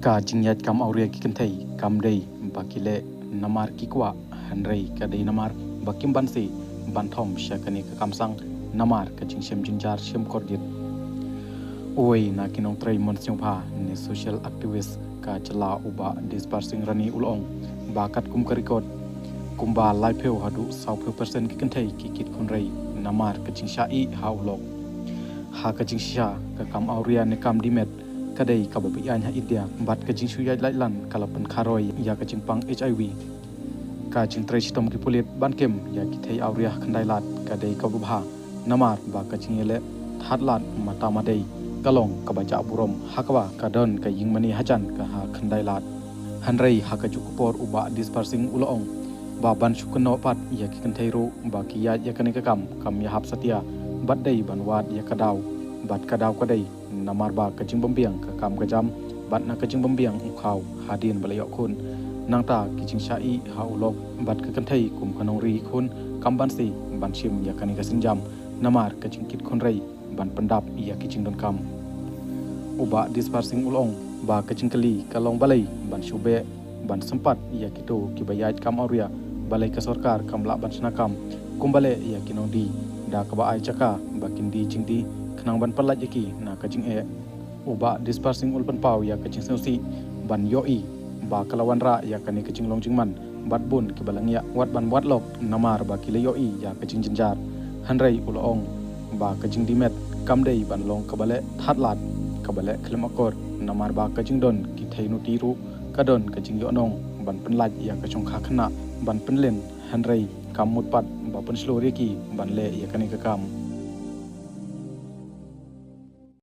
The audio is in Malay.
ka jingyat kam auria ki kanthei kam dei bakile namar ki kwa hanrei ka dei namar bakim bansi banthom shakani ka kamsang namar ka jingshem jinjar shem kordit oi na kinong trai mon syongpha ne social activist ka chala uba dispersing rani ulong bakat kum karikot kumba laipeu hadu 20% ki kanthei ki kit khunrei namar ka jingsha I haulok ha ka jingsha ka kam auria ne kam dimet kadai ka babi anya India bat ka jing suyai lailan kalapan kharoi ya ka jingpang HIV ka jing trai sitom ki pulit bankem ya ki thei auria khandai lat kadai ka bha namar ba ka jingele thatlat mata madei kalong ka baja burom hakwa ka don ka yingmani hajan ka ha khandai lat hanrei ha ka jukpor uba dispersing ulong ba ban shukuno pat ya ki kanthei ro ba ki ya kani ka kam ya hap satia bat dei banwat ya kadaw bat kadaw kadai namar ba kajing bombiang ka kam kajam bat na kajing bombiang ukhaw hadin balayo khun nangta kijing sai haulok bat ka kanthei kum khanong ri khun kamban si ban shim ya kani ka sinjam namar kajing kit khun rei ban pandap ya kijing don kam uba dispersing ulong ba kajing kali kalong balai ban shube ban sempat ya kito kibayat kam auria balai ka sarkar kamla ban snakam kumbale ya kinong di da ka ba ai chaka bakin di jingdi nang ban palat yaki na kajing uba dispersing ulpan pau ya kajing sensi ban yoi ba kalawan ra ya kani kajing longjing man bat bun ki balang ya wat ban wat lok namar ba ki yoi ya kajing jinjar hanrei ulong ba kajing dimet kamdei ban long kabale thatlat kabale khlemakor namar ba kajing don ki theinu tiru kadon kajing yonong ban penlaj ya kachong kha khana ban penlen hanrei kamut pat ba pen slori ki ban le ya kani ka kam